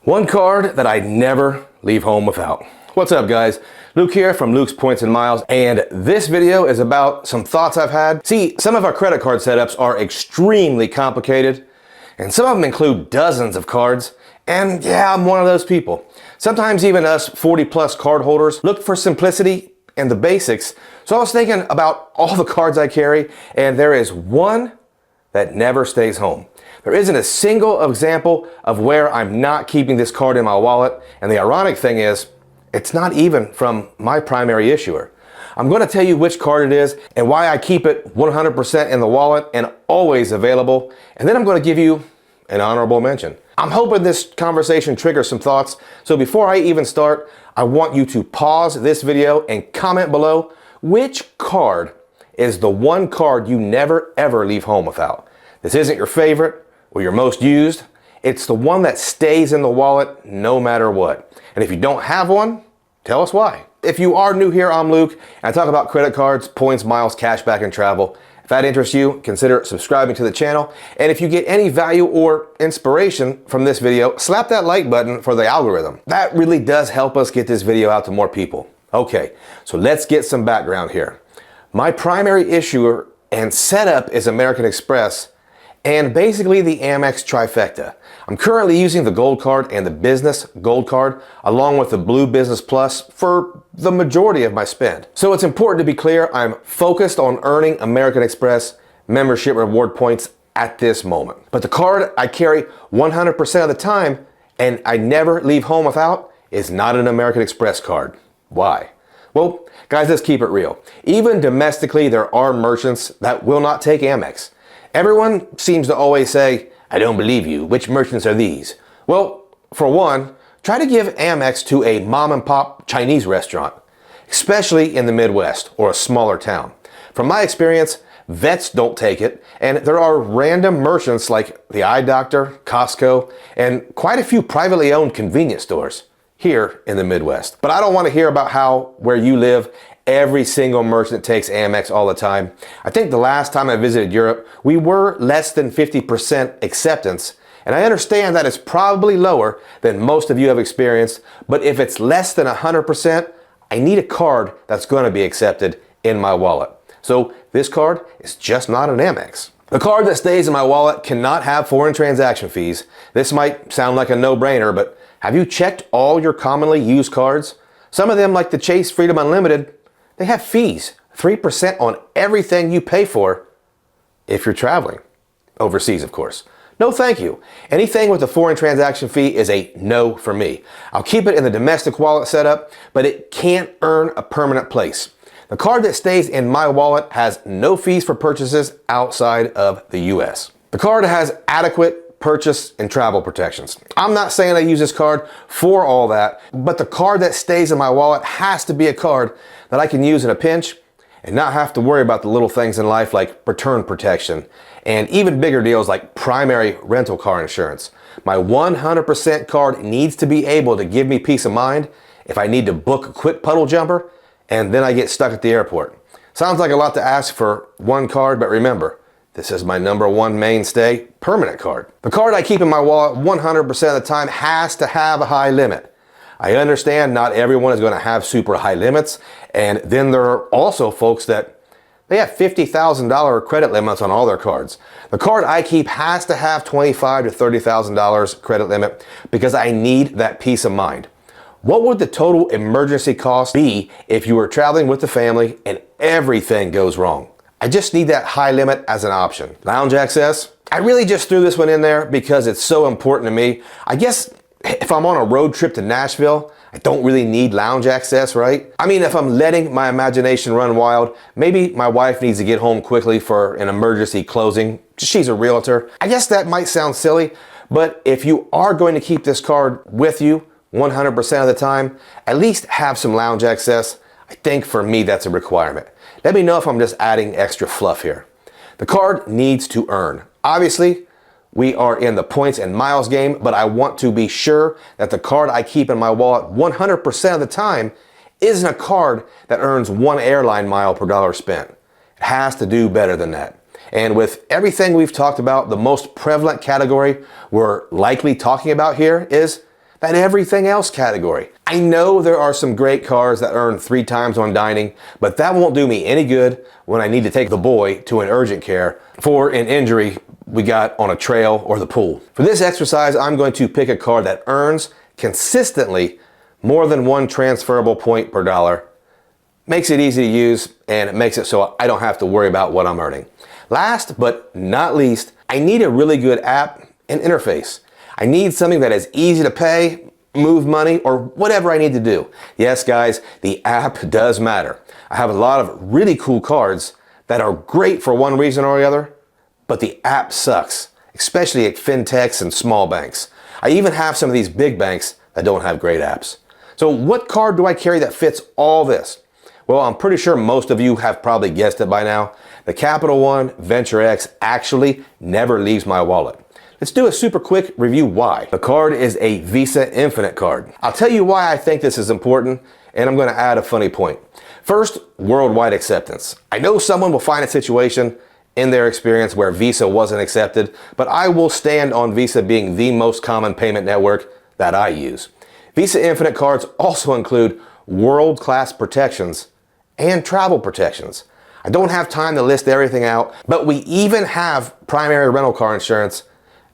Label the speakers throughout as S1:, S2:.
S1: One card that I never leave home without. What's up, guys? Luke here from Luke's Points and Miles, and this video is about some thoughts I've had. See, some of our credit card setups are extremely complicated, and some of them include dozens of cards, and yeah, I'm one of those people. Sometimes even us 40-plus card holders look for simplicity and the basics, so I was thinking about all the cards I carry, and there is one that never stays home. There isn't a single example of where I'm not keeping this card in my wallet, and the ironic thing is, it's not even from my primary issuer. I'm going to tell you which card it is and why I keep it 100% in the wallet and always available, and then I'm going to give you an honorable mention. I'm hoping this conversation triggers some thoughts, so before I even start, I want you to pause this video and comment below which card is the one card you never ever leave home without. This isn't your favorite or your most used. It's the one that stays in the wallet no matter what. And if you don't have one, tell us why. If you are new here, I'm Luke, and I talk about credit cards, points, miles, cashback, and travel. If that interests you, consider subscribing to the channel. And if you get any value or inspiration from this video, slap that like button for the algorithm. That really does help us get this video out to more people. Okay, so let's get some background here. My primary issuer and setup is American Express, and basically the Amex trifecta. I'm currently using the Gold Card and the Business Gold Card along with the Blue Business Plus for the majority of my spend. So it's important to be clear, I'm focused on earning American Express membership reward points at this moment. But the card I carry 100% of the time and I never leave home without is not an American Express card. Why? Well, guys, let's keep it real. Even domestically, there are merchants that will not take Amex. Everyone seems to always say, I don't believe you. Which merchants are these? Well, for one, try to give Amex to a mom and pop Chinese restaurant, especially in the Midwest or a smaller town. From my experience, vets don't take it, and there are random merchants like the Eye Doctor, Costco, and quite a few privately owned convenience stores here in the Midwest. But I don't want to hear about how, where you live, every single merchant takes Amex all the time. I think the last time I visited Europe, we were less than 50% acceptance. And I understand that it's probably lower than most of you have experienced, but if it's less than 100%, I need a card that's going to be accepted in my wallet. So this card is just not an Amex. The card that stays in my wallet cannot have foreign transaction fees. This might sound like a no-brainer, but have you checked all your commonly used cards? Some of them, like the Chase Freedom Unlimited, they have fees, 3% on everything you pay for if you're traveling. Overseas, of course. No thank you. Anything with a foreign transaction fee is a no for me. I'll keep it in the domestic wallet setup, but it can't earn a permanent place. The card that stays in my wallet has no fees for purchases outside of the US. The card has adequate purchase and travel protections. I'm not saying I use this card for all that, but the card that stays in my wallet has to be a card that I can use in a pinch and not have to worry about the little things in life like return protection and even bigger deals like primary rental car insurance. My 100% card needs to be able to give me peace of mind if I need to book a quick puddle jumper and then I get stuck at the airport. Sounds like a lot to ask for one card, but remember, this is my number one mainstay, permanent card. The card I keep in my wallet 100% of the time has to have a high limit. I understand not everyone is going to have super high limits, and then there are also folks that they have $50,000 credit limits on all their cards. The card I keep has to have $25,000 to $30,000 credit limit because I need that peace of mind. What would the total emergency cost be if you were traveling with the family and everything goes wrong? I just need that high limit as an option. Lounge access, I really just threw this one in there because it's so important to me. I guess if I'm on a road trip to Nashville, I don't really need lounge access, right? I mean, if I'm letting my imagination run wild, maybe my wife needs to get home quickly for an emergency closing. She's a realtor. I guess that might sound silly, but if you are going to keep this card with you 100% of the time, at least have some lounge access. I think for me, that's a requirement. Let me know if I'm just adding extra fluff here. The card needs to earn. Obviously, we are in the points and miles game, but I want to be sure that the card I keep in my wallet 100% of the time isn't a card that earns one airline mile per dollar spent. It has to do better than that. And with everything we've talked about, the most prevalent category we're likely talking about here is that everything else category. I know there are some great cards that earn 3 times on dining, but that won't do me any good when I need to take the boy to an urgent care for an injury we got on a trail or the pool. For this exercise, I'm going to pick a card that earns consistently more than 1 transferable point per dollar. Makes it easy to use, and it makes it so I don't have to worry about what I'm earning. Last but not least, I need a really good app and interface. I need something that is easy to pay, move money, or whatever I need to do. Yes, guys, the app does matter. I have a lot of really cool cards that are great for one reason or the other, but the app sucks, especially at fintechs and small banks. I even have some of these big banks that don't have great apps. So what card do I carry that fits all this? Well, I'm pretty sure most of you have probably guessed it by now. The Capital One Venture X actually never leaves my wallet. Let's do a super quick review why. The card is a Visa Infinite card. I'll tell you why I think this is important, and I'm going to add a funny point. First, worldwide acceptance. I know someone will find a situation in their experience where Visa wasn't accepted, but I will stand on Visa being the most common payment network that I use. Visa Infinite cards also include world-class protections and travel protections. I don't have time to list everything out, but we even have primary rental car insurance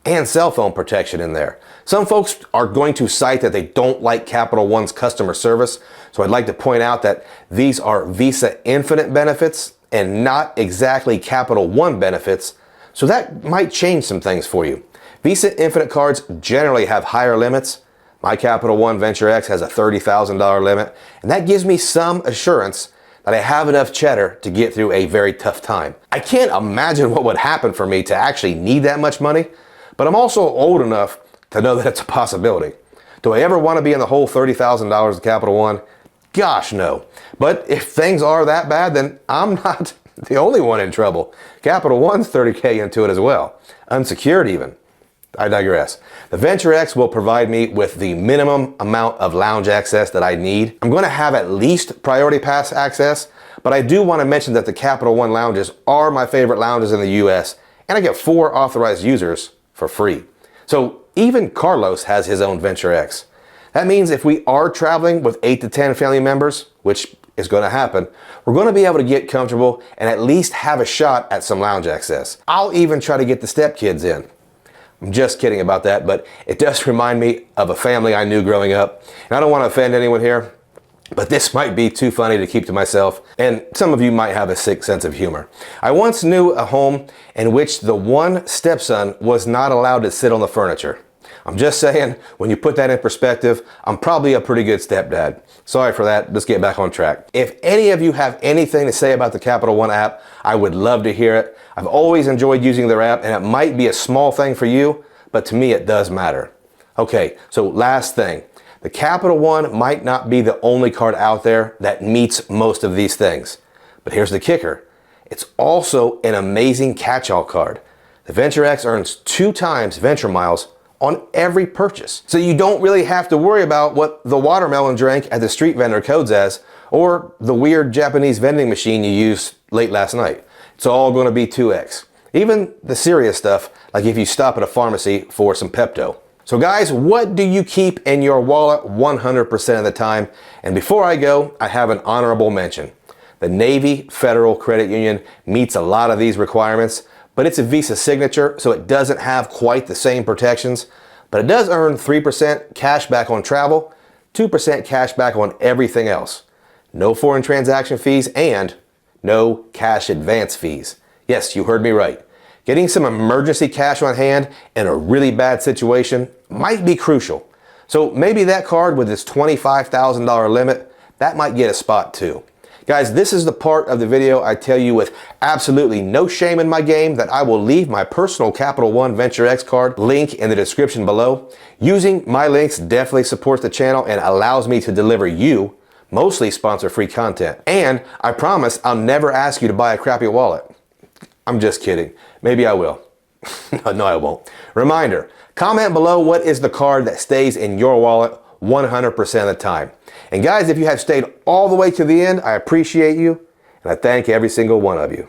S1: and cell phone protection in there. Some folks are going to cite that they don't like Capital One's customer service, so I'd like to point out that these are Visa Infinite benefits and not exactly Capital One benefits, so that might change some things for you. Visa Infinite cards generally have higher limits. My Capital One Venture X has a $30,000 limit, and that gives me some assurance that I have enough cheddar to get through a very tough time. I can't imagine what would happen for me to actually need that much money, but I'm also old enough to know that it's a possibility. Do I ever want to be in the whole $30,000 of Capital One? Gosh, no. But if things are that bad, then I'm not the only one in trouble. Capital One's $30K into it as well. Unsecured even. I digress. The Venture X will provide me with the minimum amount of lounge access that I need. I'm going to have at least priority pass access, but I do want to mention that the Capital One lounges are my favorite lounges in the US, and I get 4 authorized users for free. So even Carlos has his own Venture X. That means if we are traveling with 8 to 10 family members, which is going to happen, we're going to be able to get comfortable and at least have a shot at some lounge access. I'll even try to get the stepkids in. I'm just kidding about that, but it does remind me of a family I knew growing up. And I don't want to offend anyone here, but this might be too funny to keep to myself, and some of you might have a sick sense of humor. I once knew a home in which the one stepson was not allowed to sit on the furniture. I'm just saying, when you put that in perspective, I'm probably a pretty good stepdad. Sorry for that, let's get back on track. If any of you have anything to say about the Capital One app, I would love to hear it. I've always enjoyed using their app, and it might be a small thing for you, but to me it does matter. Okay, so last thing. The Capital One might not be the only card out there that meets most of these things. But here's the kicker. It's also an amazing catch-all card. The Venture X earns 2 times Venture Miles on every purchase. So you don't really have to worry about what the watermelon drink at the street vendor codes as, or the weird Japanese vending machine you used late last night. It's all going to be 2X. Even the serious stuff, like if you stop at a pharmacy for some Pepto. So guys, what do you keep in your wallet 100% of the time? And before I go, I have an honorable mention. The Navy Federal Credit Union meets a lot of these requirements, but it's a Visa signature, so it doesn't have quite the same protections, but it does earn 3% cash back on travel, 2% cash back on everything else. No foreign transaction fees and no cash advance fees. Yes, you heard me right. Getting some emergency cash on hand in a really bad situation might be crucial. So maybe that card with its $25,000 limit, that might get a spot too. Guys, this is the part of the video I tell you with absolutely no shame in my game that I will leave my personal Capital One Venture X card link in the description below. Using my links definitely supports the channel and allows me to deliver you mostly sponsor-free content. And I promise I'll never ask you to buy a crappy wallet. I'm just kidding. Maybe I will. No, I won't. Reminder, comment below what is the card that stays in your wallet 100% of the time. And guys, if you have stayed all the way to the end, I appreciate you, and I thank every single one of you.